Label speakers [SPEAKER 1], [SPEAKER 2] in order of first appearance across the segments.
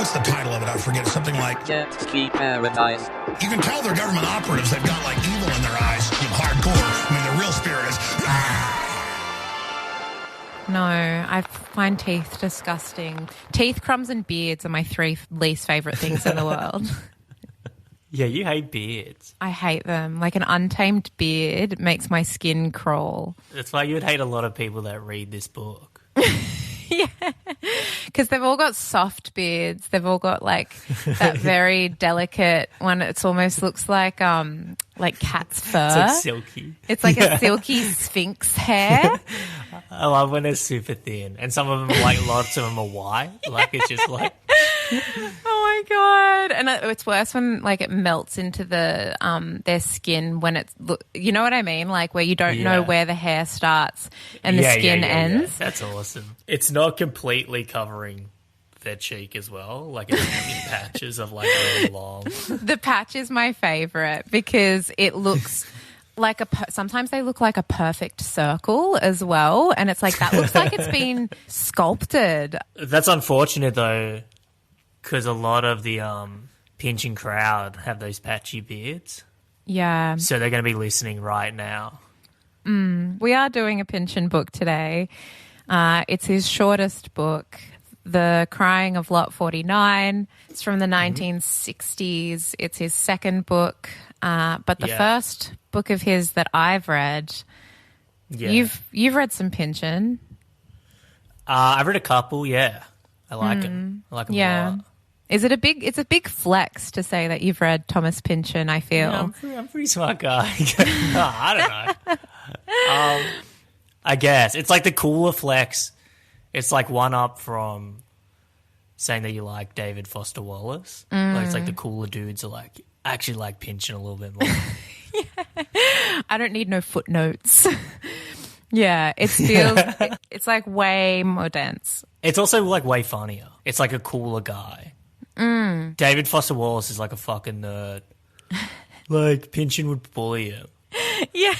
[SPEAKER 1] what's the title of it? I forget. It's something like
[SPEAKER 2] Can't be paradise.
[SPEAKER 1] you can tell they're government operatives. They've got like evil in their eyes. Hardcore. I mean, the real spirit is.
[SPEAKER 3] No, I find teeth disgusting. Teeth, crumbs, and beards are my 3 least favourite things in the world.
[SPEAKER 4] Yeah, you hate beards.
[SPEAKER 3] I hate them. Like an untamed beard makes my skin crawl.
[SPEAKER 4] That's why you'd hate a lot of people that read this book.
[SPEAKER 3] Yeah, because they've all got soft beards. They've all got like that very delicate one. It almost looks like cat's fur.
[SPEAKER 4] It's like silky.
[SPEAKER 3] It's like a silky sphinx hair.
[SPEAKER 4] I love when they're super thin, and some of them, like lots of them, are white. Like it's just like.
[SPEAKER 3] Oh my god! And it's worse when like it melts into the their skin when it's you know what I mean, like where you don't know where the hair starts and the skin ends.
[SPEAKER 4] That's awesome. It's not completely covering their cheek as well, like it's in patches of like really long.
[SPEAKER 3] The patch is my favorite because it looks like sometimes they look like a perfect circle as well, and it's like that looks like it's been sculpted.
[SPEAKER 4] That's unfortunate though. Because a lot of the Pynchon crowd have those patchy beards.
[SPEAKER 3] Yeah.
[SPEAKER 4] So they're going to be listening right now.
[SPEAKER 3] We are doing a Pynchon book today. It's his shortest book, The Crying of Lot 49. It's from the 1960s. It's his second book. But the first book of his that I've read, you've read some Pynchon.
[SPEAKER 4] I've read a couple, yeah. I like him. I like him a lot.
[SPEAKER 3] It's a big flex to say that you've read Thomas Pynchon, I feel.
[SPEAKER 4] Yeah, I'm a pretty smart guy. I don't know. I guess. It's like the cooler flex. It's like one up from saying that you like David Foster Wallace. Like it's like the cooler dudes are like, I actually like Pynchon a little bit more.
[SPEAKER 3] I don't need no footnotes. Yeah, it feels, it's like way more dense.
[SPEAKER 4] It's also like way funnier. It's like a cooler guy. David Foster Wallace is like a fucking nerd. Like Pynchon would bully him.
[SPEAKER 3] Yeah,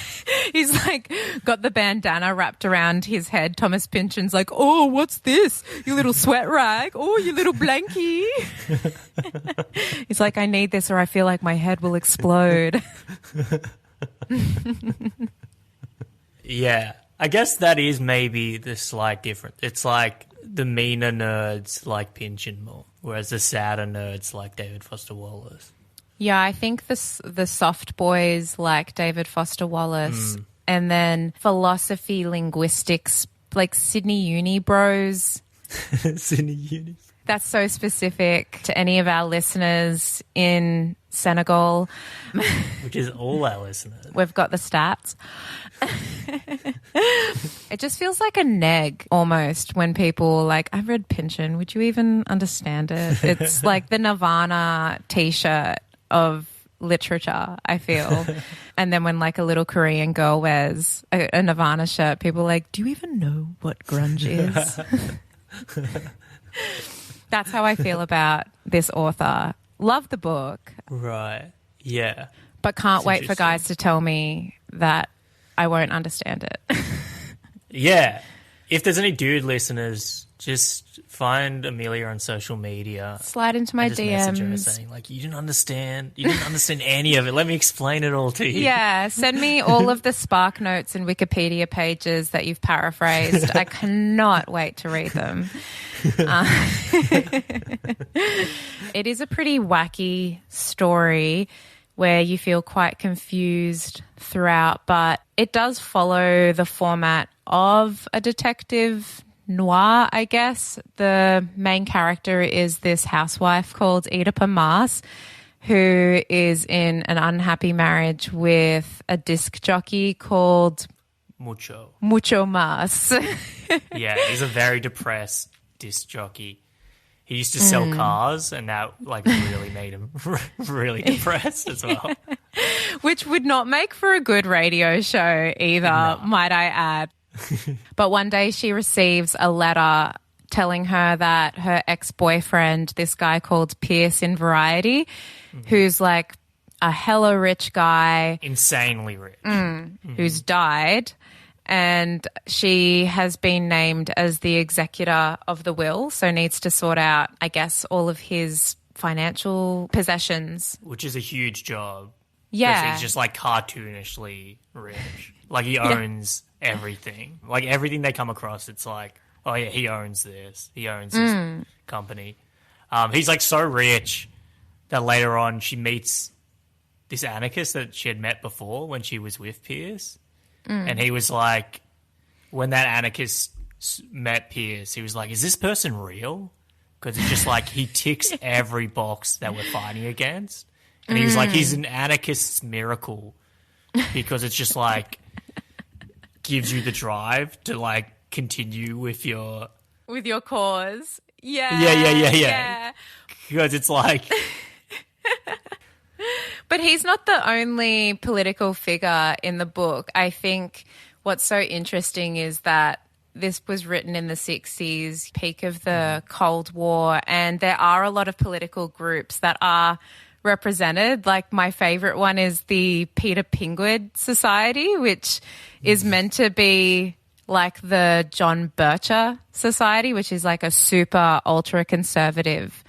[SPEAKER 3] he's like got the bandana wrapped around his head. Thomas Pynchon's like, oh, what's this? You little sweat rag. Oh, you little blankie. He's like, I need this or I feel like my head will explode.
[SPEAKER 4] Yeah, I guess that is maybe the slight difference. It's like the meaner nerds like Pynchon more, whereas the sadder nerds like David Foster Wallace.
[SPEAKER 3] Yeah, I think the soft boys like David Foster Wallace, and then philosophy, linguistics, like Sydney Uni bros.
[SPEAKER 4] Sydney Uni.
[SPEAKER 3] That's so specific to any of our listeners in Senegal.
[SPEAKER 4] Which is all our listeners.
[SPEAKER 3] We've got the stats. It just feels like a neg almost when people like, I've read Pynchon. Would you even understand it? It's like the Nirvana T-shirt of literature, I feel. And then when like a little Korean girl wears a Nirvana shirt, people are like, do you even know what grunge is? That's how I feel about this author. Love the book.
[SPEAKER 4] Right. Yeah.
[SPEAKER 3] But can't wait for guys to tell me that I won't understand it.
[SPEAKER 4] Yeah. If there's any dude listeners, just find Amelia on social media.
[SPEAKER 3] Slide into my DMs.
[SPEAKER 4] Message her saying, like, you didn't understand any of it. Let me explain it all to you.
[SPEAKER 3] Yeah, send me all of the Spark Notes and Wikipedia pages that you've paraphrased. I cannot wait to read them. It is a pretty wacky story where you feel quite confused throughout, but it does follow the format of a detective noir, I guess. The main character is this housewife called Oedipa Maas, who is in an unhappy marriage with a disc jockey called Mucho Mas.
[SPEAKER 4] Yeah, he's a very depressed disc jockey. He used to sell cars, and that like really made him really depressed as well.
[SPEAKER 3] Which would not make for a good radio show either, might I add. But one day she receives a letter telling her that her ex-boyfriend, this guy called Pierce in Variety, who's like a hella rich guy.
[SPEAKER 4] Insanely rich.
[SPEAKER 3] Who's died. and she has been named as the executor of the will, so needs to sort out, I guess, all of his financial possessions.
[SPEAKER 4] Which is a huge job.
[SPEAKER 3] Yeah.
[SPEAKER 4] Because he's just like cartoonishly rich. Like he owns everything. Like everything they come across, it's like, oh yeah, he owns this. He owns this company. He's like so rich that later on she meets this anarchist that she had met before when she was with Pierce. And he was like, when that anarchist met Pierce, he was like, is this person real? Because it's just like he ticks every box that we're fighting against. And he was like, he's an anarchist's miracle because it's just like gives you the drive to like continue with your
[SPEAKER 3] cause. Yeah.
[SPEAKER 4] Yeah. Because it's like...
[SPEAKER 3] But he's not the only political figure in the book. I think what's so interesting is that this was written in the 60s, peak of the Cold War, and there are a lot of political groups that are represented. Like my favorite one is the Peter Pingwood Society, which is meant to be like the John Bircher Society, which is like a super ultra conservative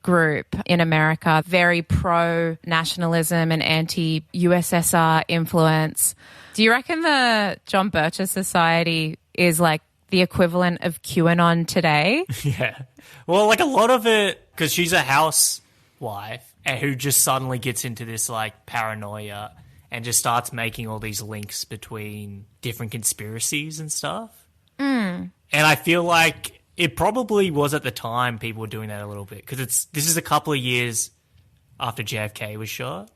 [SPEAKER 3] group in America, very pro-nationalism and anti-USSR influence. Do you reckon the John Bircher Society is like the equivalent of QAnon today?
[SPEAKER 4] Yeah. Well, like a lot of it, because she's a housewife and who just suddenly gets into this like paranoia and just starts making all these links between different conspiracies and stuff. And I feel like it probably was at the time people were doing that a little bit because this is a couple of years after JFK was shot.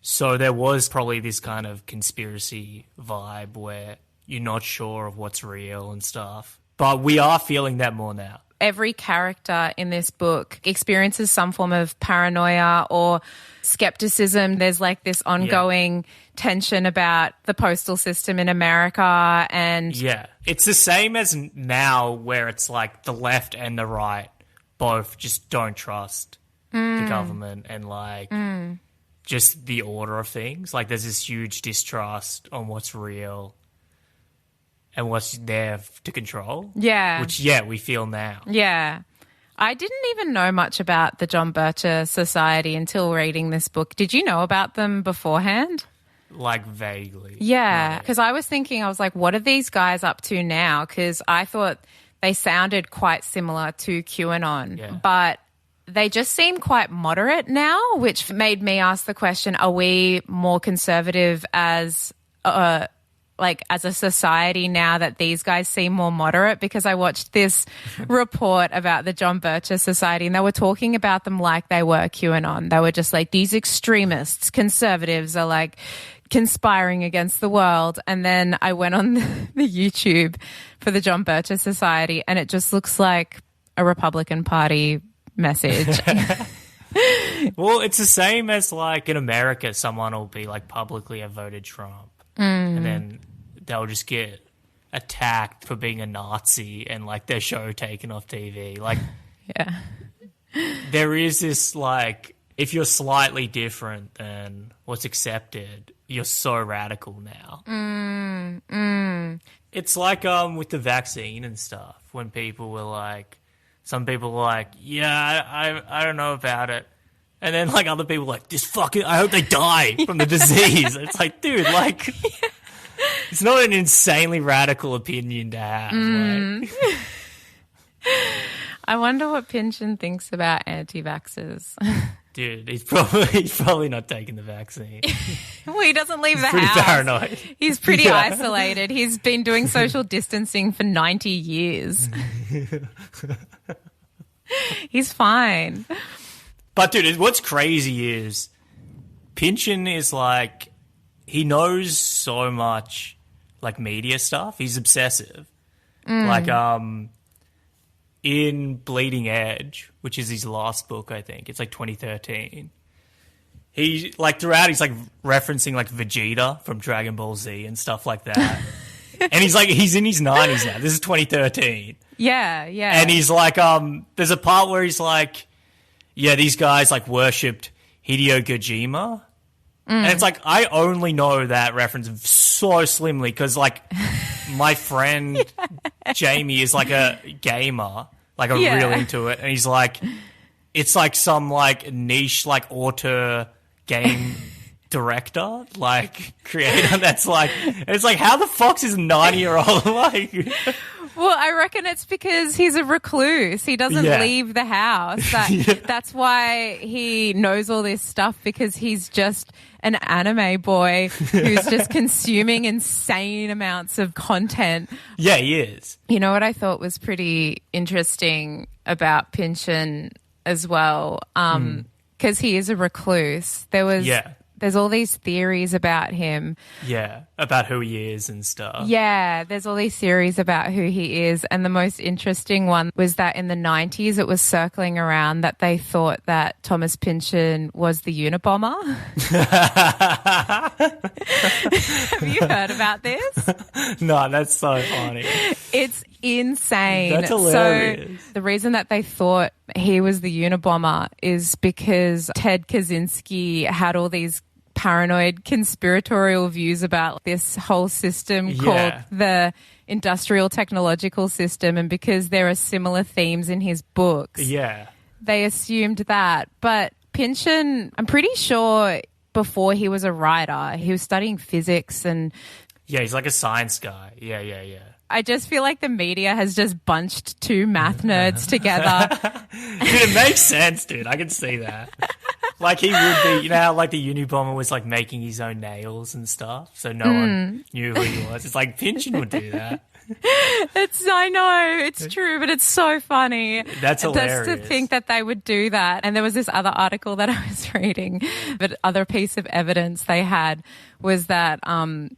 [SPEAKER 4] So there was probably this kind of conspiracy vibe where you're not sure of what's real and stuff. But we are feeling that more now.
[SPEAKER 3] Every character in this book experiences some form of paranoia or skepticism. There's like this ongoing tension about the postal system in America. And
[SPEAKER 4] yeah, it's the same as now where it's like the left and the right both just don't trust the government and like just the order of things. Like there's this huge distrust on what's real and what's there to control.
[SPEAKER 3] Yeah.
[SPEAKER 4] Which, we feel now.
[SPEAKER 3] Yeah. I didn't even know much about the John Bircher Society until reading this book. Did you know about them beforehand?
[SPEAKER 4] Like vaguely.
[SPEAKER 3] Yeah, because I was thinking, I was like, what are these guys up to now? Because I thought they sounded quite similar to QAnon, but they just seem quite moderate now, which made me ask the question, are we more conservative as a society now that these guys seem more moderate? Because I watched this report about the John Bircher Society and they were talking about them like they were QAnon. They were just like, these extremists, conservatives are like conspiring against the world. And then I went on the YouTube for the John Bircher Society and it just looks like a Republican Party message.
[SPEAKER 4] Well, it's the same as like in America, someone will be like publicly have voted Trump. And then they'll just get attacked for being a Nazi and like their show taken off TV. Like, there is this like, if you're slightly different than what's accepted, you're so radical now. It's like with the vaccine and stuff, when people were like, some people were like, I don't know about it. And then like other people were like, this fucking, I hope they die from the disease. It's like, dude, like, it's not an insanely radical opinion to have. Like.
[SPEAKER 3] I wonder what Pynchon thinks about anti-vaxxers.
[SPEAKER 4] Dude, he's probably not taking the vaccine.
[SPEAKER 3] Well, he doesn't leave the
[SPEAKER 4] Pretty
[SPEAKER 3] house.
[SPEAKER 4] paranoid.
[SPEAKER 3] He's pretty isolated. He's been doing social distancing for 90 years. He's fine.
[SPEAKER 4] But dude, what's crazy is Pynchon is like, he knows so much like media stuff. He's obsessive. Like in Bleeding Edge, which is his last book, I think. It's like 2013. He like throughout he's like referencing like Vegeta from Dragon Ball Z and stuff like that. And he's in his 90s now. This is 2013.
[SPEAKER 3] Yeah.
[SPEAKER 4] And he's like there's a part where he's like, yeah, these guys like worshipped Hideo Kojima. And it's like, I only know that reference so slimly because, like, my friend Jamie is, like, a gamer, like, real into it. And he's like, it's, like, some, like, niche, like, auteur game director, like, creator that's, like, and it's like, how the fuck's his 90-year-old, like...
[SPEAKER 3] Well, I reckon it's because he's a recluse. He doesn't leave the house. That's why he knows all this stuff, because he's just an anime boy who's just consuming insane amounts of content.
[SPEAKER 4] Yeah, he is.
[SPEAKER 3] You know what I thought was pretty interesting about Pynchon as well? Because he is a recluse. There's all these theories about him.
[SPEAKER 4] Yeah, about who he is and stuff.
[SPEAKER 3] Yeah, there's all these theories about who he is. And the most interesting one was that in the 90s, it was circling around that they thought that Thomas Pynchon was the Unabomber. Have you heard about this?
[SPEAKER 4] No, that's so funny.
[SPEAKER 3] It's insane.
[SPEAKER 4] That's hilarious.
[SPEAKER 3] So the reason that they thought he was the Unabomber is because Ted Kaczynski had all these paranoid conspiratorial views about this whole system called the industrial technological system, and because there are similar themes in his books, they assumed that. But Pynchon, I'm pretty sure before he was a writer, he was studying physics and...
[SPEAKER 4] Yeah, he's like a science guy. Yeah.
[SPEAKER 3] I just feel like the media has just bunched two math nerds together.
[SPEAKER 4] Dude, it makes sense, dude. I can see that. Like, he would be, you know how, like, the Unabomber was, like, making his own nails and stuff, so no one knew who he was. It's like, Pynchon would do that.
[SPEAKER 3] I know, it's true, but it's so funny.
[SPEAKER 4] That's hilarious.
[SPEAKER 3] Just to think that they would do that. And there was this other article that I was reading, but other piece of evidence they had was that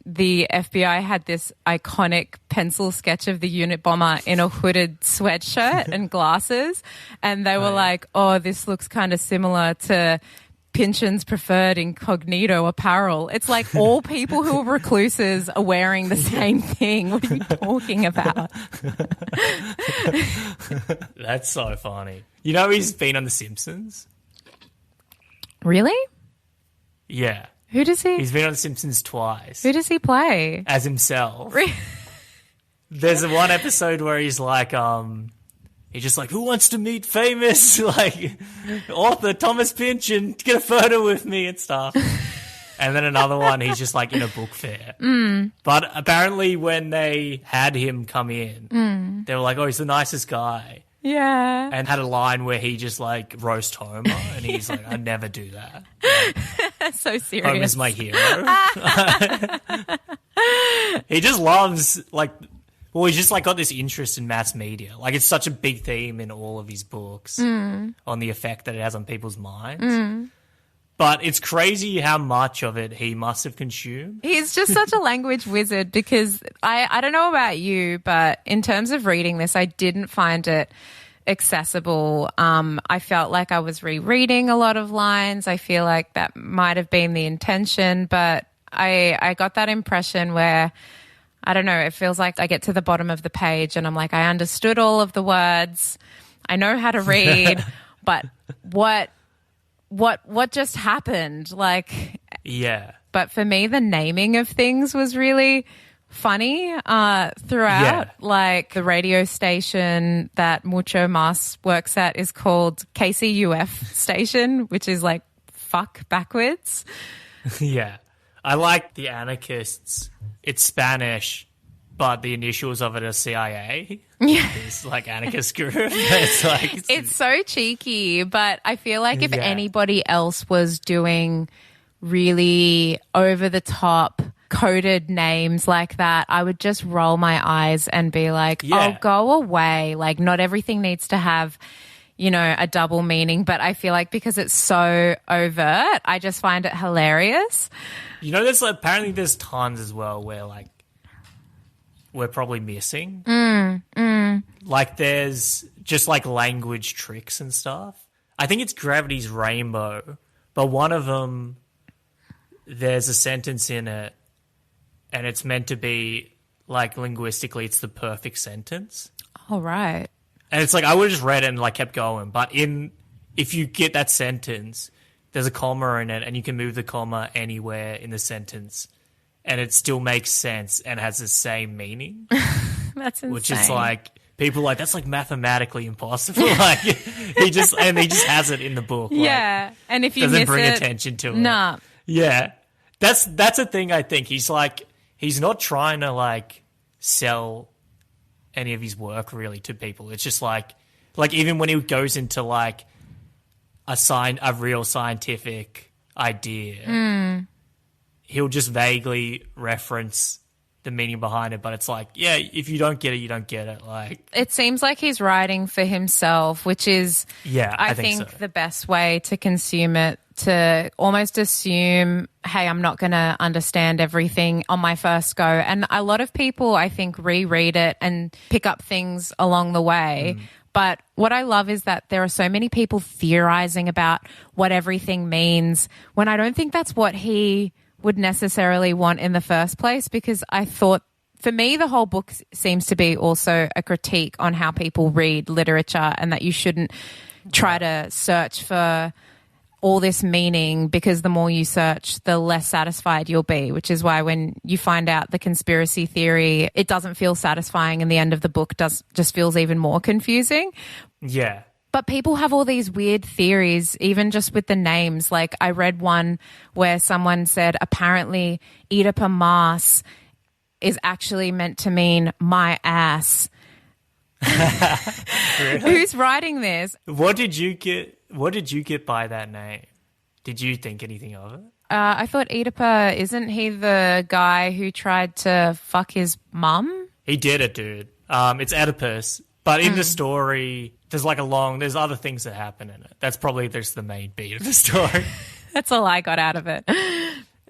[SPEAKER 3] the FBI had this iconic pencil sketch of the Unabomber in a hooded sweatshirt and glasses, and they were like, oh, this looks kind of similar to Pynchon's preferred incognito apparel. It's like all people who are recluses are wearing the same thing. What are you talking about?
[SPEAKER 4] That's so funny. You know he's been on The Simpsons?
[SPEAKER 3] Really?
[SPEAKER 4] Yeah.
[SPEAKER 3] Who does he?
[SPEAKER 4] He's been on The Simpsons twice.
[SPEAKER 3] Who does he play?
[SPEAKER 4] As himself. There's one episode where he's like, he's just like, who wants to meet famous, like, author Thomas Pynchon, get a photo with me and stuff. And then another one, he's just like in a book fair. But apparently when they had him come in, they were like, oh, he's the nicest guy.
[SPEAKER 3] Yeah.
[SPEAKER 4] And had a line where he just like roast Homer, and he's like, I never do that. Like,
[SPEAKER 3] so serious.
[SPEAKER 4] Homer's my hero. He just loves, like, well, he's just like got this interest in mass media. Like, it's such a big theme in all of his books on the effect that it has on people's minds. But it's crazy how much of it he must have consumed.
[SPEAKER 3] He's just such a language wizard, because I don't know about you, but in terms of reading this, I didn't find it accessible. I felt like I was rereading a lot of lines. I feel like that might have been the intention, but I got that impression where, I don't know, it feels like I get to the bottom of the page and I'm like, I understood all of the words. I know how to read, but what just happened? Like,
[SPEAKER 4] yeah.
[SPEAKER 3] But for me, the naming of things was really funny throughout.
[SPEAKER 4] Yeah.
[SPEAKER 3] Like, the radio station that Mucho Mas works at is called KCUF station, which is like fuck backwards.
[SPEAKER 4] Yeah. I like the anarchists. It's Spanish, but the initials of it are CIA.
[SPEAKER 3] Yeah.
[SPEAKER 4] It's like anarchist group. It's like
[SPEAKER 3] it's so cheeky, but I feel like if anybody else was doing really over the top coded names like that, I would just roll my eyes and be like, oh, go away. Like, not everything needs to have, you know, a double meaning, but I feel like because it's so overt, I just find it hilarious.
[SPEAKER 4] You know, there's apparently there's tons as well where like we're probably missing. Like, there's just like language tricks and stuff. I think it's Gravity's Rainbow, but one of them, there's a sentence in it and it's meant to be like linguistically it's the perfect sentence.
[SPEAKER 3] All right.
[SPEAKER 4] And it's like, I would have just read it and like kept going, but if you get that sentence, there's a comma in it and you can move the comma anywhere in the sentence and it still makes sense and has the same meaning.
[SPEAKER 3] That's insane.
[SPEAKER 4] Which is like, people are like, that's like mathematically impossible. Like, he just has it in the book.
[SPEAKER 3] Yeah.
[SPEAKER 4] Like,
[SPEAKER 3] And if you
[SPEAKER 4] doesn't
[SPEAKER 3] miss
[SPEAKER 4] bring
[SPEAKER 3] it,
[SPEAKER 4] attention to it.
[SPEAKER 3] nah.
[SPEAKER 4] Yeah. That's a thing I think. He's like, he's not trying to like sell any of his work really to people. It's just like even when he goes into like a real scientific idea, he'll just vaguely reference the meaning behind it, but it's like, yeah, if you don't get it, you don't get it. Like,
[SPEAKER 3] it seems like he's writing for himself, which is, I think
[SPEAKER 4] so.
[SPEAKER 3] the best way to consume it, to almost assume, hey, I'm not going to understand everything on my first go. And a lot of people, I think, reread it and pick up things along the way. But what I love is that there are so many people theorizing about what everything means, when I don't think that's what he would necessarily want in the first place, because I thought, for me, the whole book seems to be also a critique on how people read literature, and that you shouldn't try to search for all this meaning, because the more you search, the less satisfied you'll be, which is why when you find out the conspiracy theory, it doesn't feel satisfying, and the end of the book just feels even more confusing.
[SPEAKER 4] Yeah.
[SPEAKER 3] But people have all these weird theories, even just with the names. Like, I read one where someone said apparently Oedipus Mas is actually meant to mean my ass. Who's writing this?
[SPEAKER 4] What did you get by that name? Did you think anything of it?
[SPEAKER 3] I thought Oedipus, isn't he the guy who tried to fuck his mum?
[SPEAKER 4] He did it, dude. It's Oedipus. But in the story, there's there's other things that happen in it. That's probably just the main beat of the story.
[SPEAKER 3] That's all I got out of it.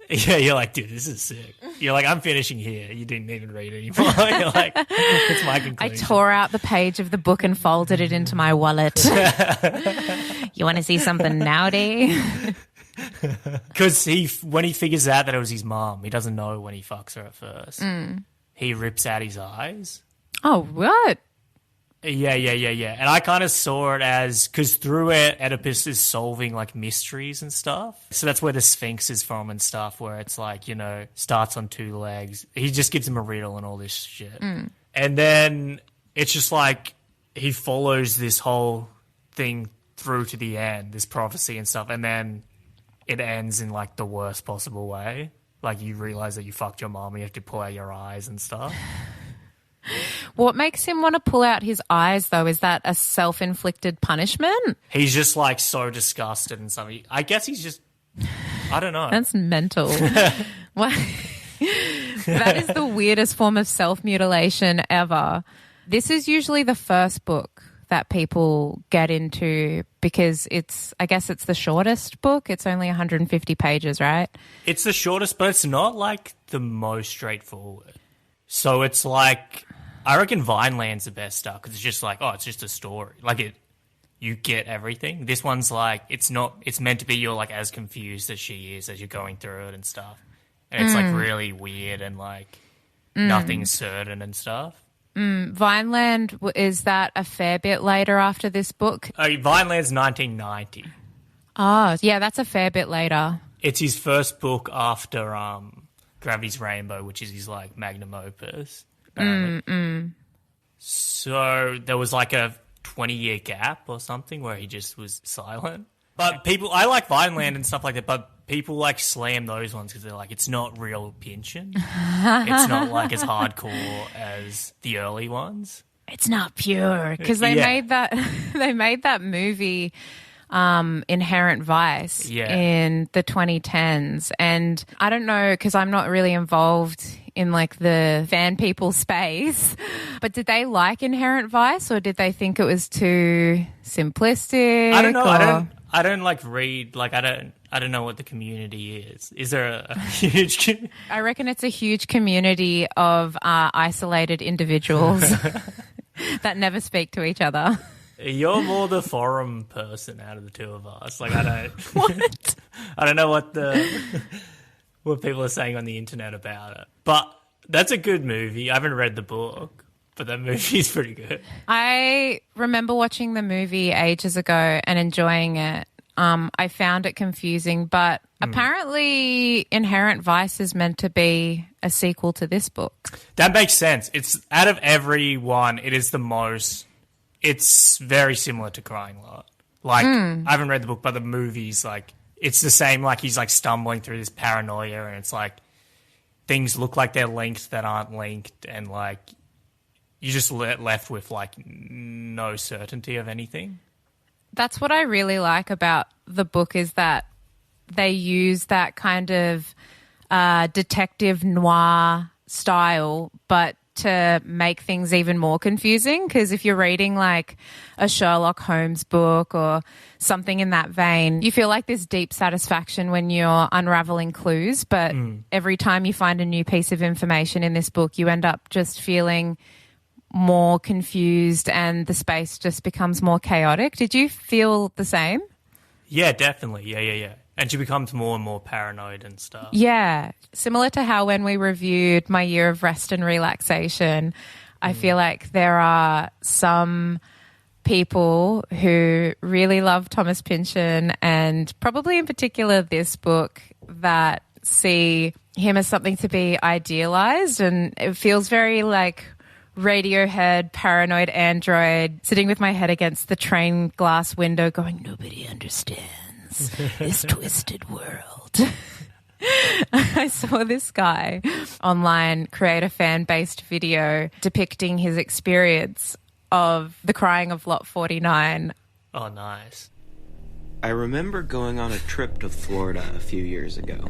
[SPEAKER 4] Yeah, you're like, dude, this is sick. You're like, I'm finishing here. You didn't even read anymore. You're like, it's my conclusion.
[SPEAKER 3] I tore out the page of the book and folded it into my wallet. You want to see something naughty?
[SPEAKER 4] Because when he figures out that it was his mom, he doesn't know when he fucks her at first. He rips out his eyes.
[SPEAKER 3] Oh, what?
[SPEAKER 4] Yeah. And I kind of saw it as, because through it, Oedipus is solving like mysteries and stuff. So that's where the Sphinx is from and stuff, where it's like, starts on two legs. He just gives him a riddle and all this shit. And then it's just like he follows this whole thing through to the end, this prophecy and stuff. And then it ends in like the worst possible way. Like, you realize that you fucked your mom, you have to pull out your eyes and stuff.
[SPEAKER 3] What makes him want to pull out his eyes, though? Is that a self-inflicted punishment?
[SPEAKER 4] He's just like so disgusted and stuff. I guess he's just, I don't know.
[SPEAKER 3] That's mental. What? That is the weirdest form of self-mutilation ever. This is usually the first book that people get into, because I guess it's the shortest book. It's only 150 pages, right? It's the shortest, but it's not like the most straightforward. So it's like, I reckon Vineland's the best stuff, because it's just like, oh, it's just a story. Like, you get everything. This one's like, it's meant to be you're like as confused as she is as you're going through it and stuff. And it's like really weird and like nothing's certain and stuff. Vineland, is that a fair bit later after this book? Vineland's 1990. Oh, yeah, that's a fair bit later. It's his first book after Gravity's Rainbow, which is his like magnum opus. So there was like a 20-year gap or something where he just was silent. But I like Vineland and stuff like that, but people like slam those ones because they're like, it's not real Pynchon. It's not like as hardcore as the early ones. It's not pure, because they made that movie Inherent Vice in the 2010s, and I don't know, because I'm not really involved in like the fan people space, but did they like Inherent Vice, or did they think it was too simplistic? I don't know. I don't like read, like I don't know what the community is. Is there a huge I reckon it's a huge community of isolated individuals that never speak to each other. You're more the forum person out of the two of us. Like, I don't what? I don't know what what people are saying on the internet about it. But that's a good movie. I haven't read the book, but that movie's pretty good. I remember watching the movie ages ago and enjoying it. I found it confusing, but apparently Inherent Vice is meant to be a sequel to this book.
[SPEAKER 4] That makes sense. It's out of every one, it is the most. It's very similar to Crying Lot. Like, I haven't read the book, but the movies, like, it's the same. Like, he's like stumbling through this paranoia, and it's like things look like they're linked that aren't linked, and like you're just left with like no certainty of anything.
[SPEAKER 3] That's what I really like about the book, is that they use that kind of detective noir style, but to make things even more confusing. Because if you're reading like a Sherlock Holmes book or something in that vein, you feel like this deep satisfaction when you're unraveling clues. But every time you find a new piece of information in this book, you end up just feeling more confused and the space just becomes more chaotic. Did you feel the same?
[SPEAKER 4] Yeah, definitely. Yeah. And she becomes more and more paranoid and stuff.
[SPEAKER 3] Yeah. Similar to how when we reviewed My Year of Rest and Relaxation, I feel like there are some people who really love Thomas Pynchon, and probably in particular this book, that see him as something to be idealized, and it feels very like Radiohead, paranoid android, sitting with my head against the train glass window going, nobody understands this twisted world. I saw this guy online create a fan-based video depicting his experience of the crying of Lot 49.
[SPEAKER 4] Oh, nice.
[SPEAKER 2] I remember going on a trip to Florida a few years ago,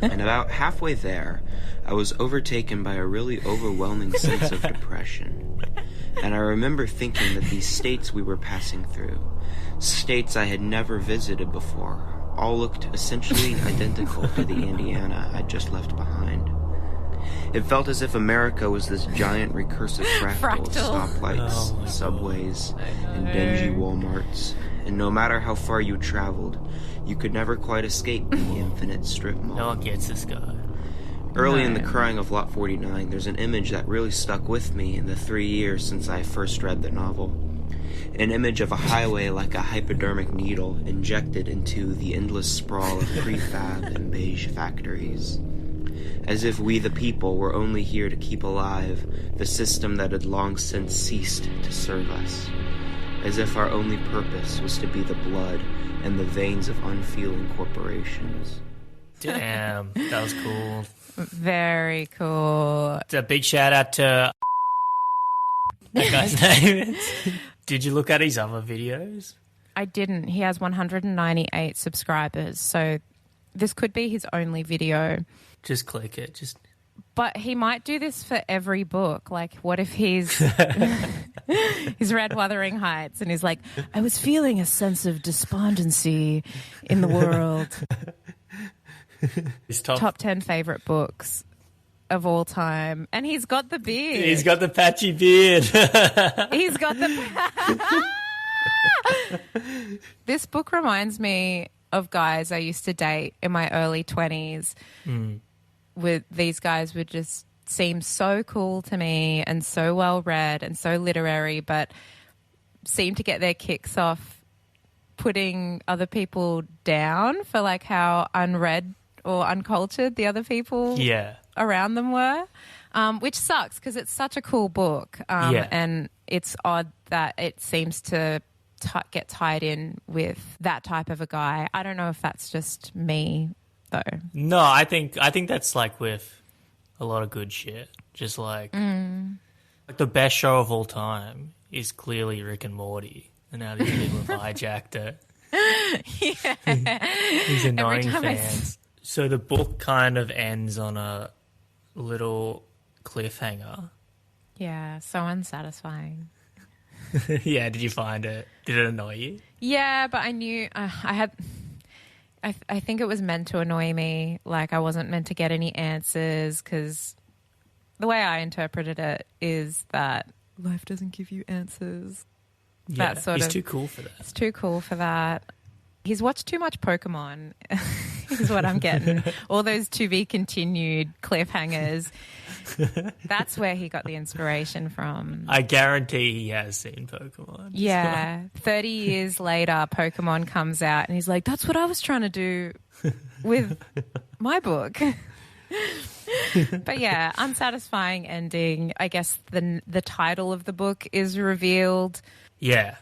[SPEAKER 2] and about halfway there, I was overtaken by a really overwhelming sense of depression. And I remember thinking that these states we were passing through, states I had never visited before, all looked essentially identical to the Indiana I'd just left behind. It felt as if America was this giant recursive fractal of stoplights, subways, and dingy Walmarts. And no matter how far you traveled, you could never quite escape the infinite strip mall.
[SPEAKER 4] No one gets this guy.
[SPEAKER 2] Early in the crying of Lot 49, there's an image that really stuck with me in the 3 years since I first read the novel. An image of a highway like a hypodermic needle injected into the endless sprawl of prefab and beige factories. As if we the people were only here to keep alive the system that had long since ceased to serve us. As if our only purpose was to be the blood and the veins of unfeeling corporations.
[SPEAKER 4] Damn, that was cool.
[SPEAKER 3] Very cool.
[SPEAKER 4] It's a big shout out to that guy's name. Did you look at his other videos?
[SPEAKER 3] I didn't. He has 198 subscribers, so this could be his only video.
[SPEAKER 4] Just click it.
[SPEAKER 3] But he might do this for every book. Like, what if he's read Wuthering Heights and he's like, I was feeling a sense of despondency in the world.
[SPEAKER 4] His
[SPEAKER 3] top 10 favorite books of all time. And he's got the beard.
[SPEAKER 4] He's got the patchy beard.
[SPEAKER 3] He's got the... This book reminds me of guys I used to date in my early 20s. With these guys would just seem so cool to me and so well read and so literary, but seem to get their kicks off putting other people down for like how unread or uncultured the other people around them were, which sucks because it's such a cool book. And it's odd that it seems to get tied in with that type of a guy. I don't know if that's just me though.
[SPEAKER 4] No, I think that's like with a lot of good shit. Just like the best show of all time is clearly Rick and Morty, and now these people have hijacked it. These annoying fans. So the book kind of ends on a little cliffhanger.
[SPEAKER 3] Yeah, so unsatisfying.
[SPEAKER 4] Yeah, did you find it? Did it annoy you?
[SPEAKER 3] Yeah, but I knew I think it was meant to annoy me. Like I wasn't meant to get any answers because the way I interpreted it is that life doesn't give you answers.
[SPEAKER 4] Yeah, he's too cool for that.
[SPEAKER 3] It's too cool for that. He's watched too much Pokemon is what I'm getting. All those to be continued cliffhangers. That's where he got the inspiration from.
[SPEAKER 4] I guarantee he has seen Pokemon.
[SPEAKER 3] Yeah. 30 years later, Pokemon comes out and he's like, that's what I was trying to do with my book. But yeah, unsatisfying ending. I guess the title of the book is revealed.
[SPEAKER 4] Yeah.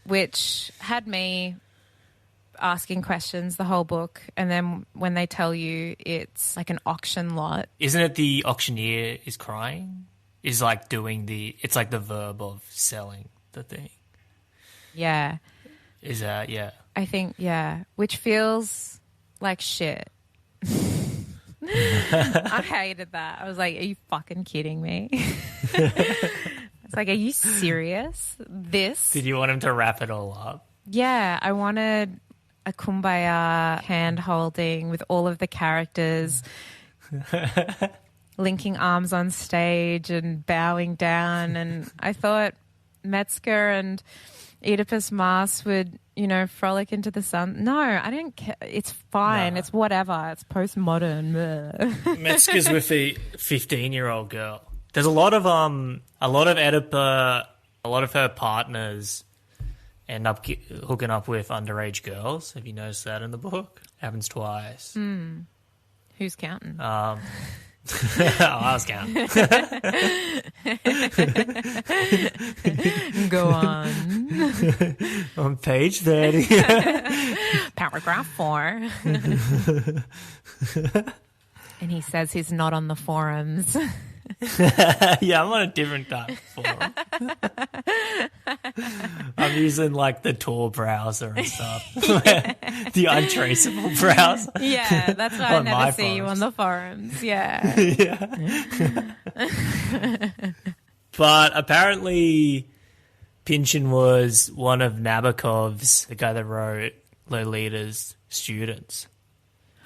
[SPEAKER 3] Which had me asking questions the whole book, and then when they tell you it's like an auction lot.
[SPEAKER 4] Isn't it the auctioneer is crying? Is like doing it's like the verb of selling the thing.
[SPEAKER 3] Yeah.
[SPEAKER 4] Is that, yeah.
[SPEAKER 3] I think, yeah. Which feels like shit. I hated that. I was like, are you fucking kidding me? It's like, are you serious? This?
[SPEAKER 4] Did you want him to wrap it all up?
[SPEAKER 3] Yeah, I wanted a kumbaya hand holding with all of the characters linking arms on stage and bowing down. And I thought Metzger and Oedipus Maas would, frolic into the sun. No, I didn't care. It's fine.
[SPEAKER 4] No.
[SPEAKER 3] It's whatever. It's postmodern.
[SPEAKER 4] Metzger's with a 15-year-old girl. There's a lot of Oedipus, a lot of her partners end up hooking up with underage girls. Have you noticed that in the book? Happens twice.
[SPEAKER 3] Who's counting?
[SPEAKER 4] I was counting.
[SPEAKER 3] Go on.
[SPEAKER 4] On page 30.
[SPEAKER 3] Paragraph 4. And he says he's not on the forums.
[SPEAKER 4] Yeah, I'm on a different type of forum. I'm using like the Tor browser and stuff. The untraceable browser.
[SPEAKER 3] Yeah, that's why I never see you on the forums. Yeah.
[SPEAKER 4] Yeah. But apparently Pynchon was one of Nabokov's, the guy that wrote Lolita's, students.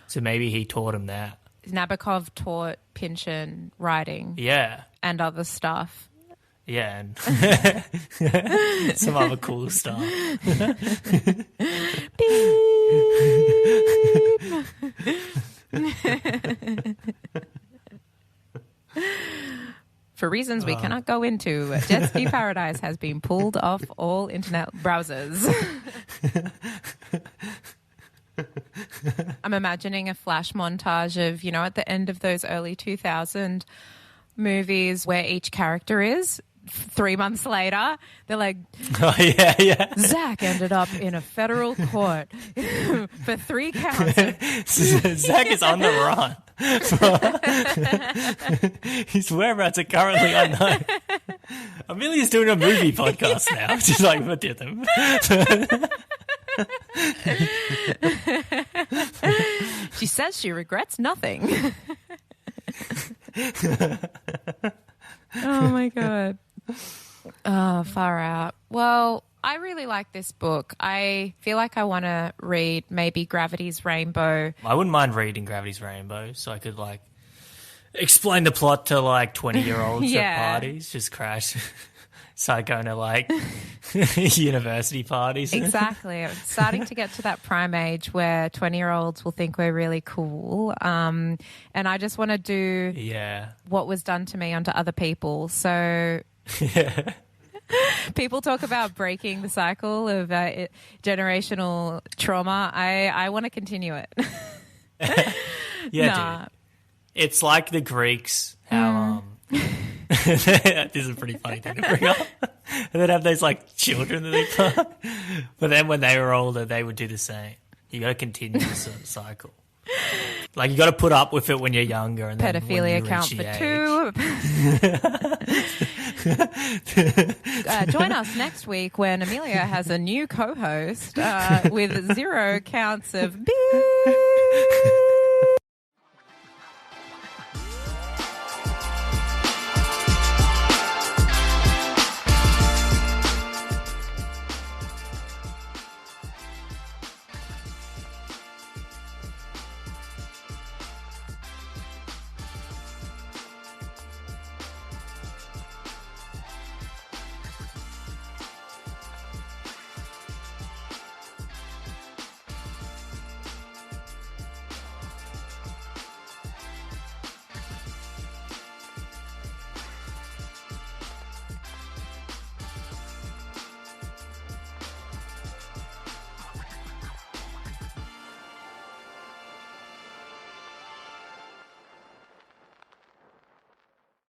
[SPEAKER 4] So maybe he taught him that.
[SPEAKER 3] Nabokov taught Pynchon writing.
[SPEAKER 4] Yeah.
[SPEAKER 3] And other stuff.
[SPEAKER 4] Yeah, and some other cool stuff.
[SPEAKER 3] For reasons we cannot go into, Jet Ski Paradise has been pulled off all internet browsers. I'm imagining a flash montage of, at the end of those early 2000 movies where each character is. 3 months later, they're like,
[SPEAKER 4] oh, yeah.
[SPEAKER 3] Zach ended up in a federal court for 3 counts.
[SPEAKER 4] Zach is on the run. His whereabouts are currently unknown. Amelia's doing a movie podcast now. She's like, what did them?
[SPEAKER 3] She says she regrets nothing. Oh my God. Oh, far out. Well, I really like this book. I feel like I want to read maybe Gravity's Rainbow.
[SPEAKER 4] I wouldn't mind reading Gravity's Rainbow, so I could explain the plot to 20-year-olds at parties. Just crash. Start going to university parties.
[SPEAKER 3] Exactly. It's starting to get to that prime age where 20-year-olds will think we're really cool. And I just want to do what was done to me onto other people. So people talk about breaking the cycle of generational trauma. I want to continue it.
[SPEAKER 4] Dude. It's like the Greeks, how this is a pretty funny thing to bring up. And then have those children that they put. But then when they were older, they would do the same. You got to continue the cycle. You got to put up with it when you're younger. And then
[SPEAKER 3] pedophilia count for 2. Join us next week when Amelia has a new co-host with 0 counts of beep.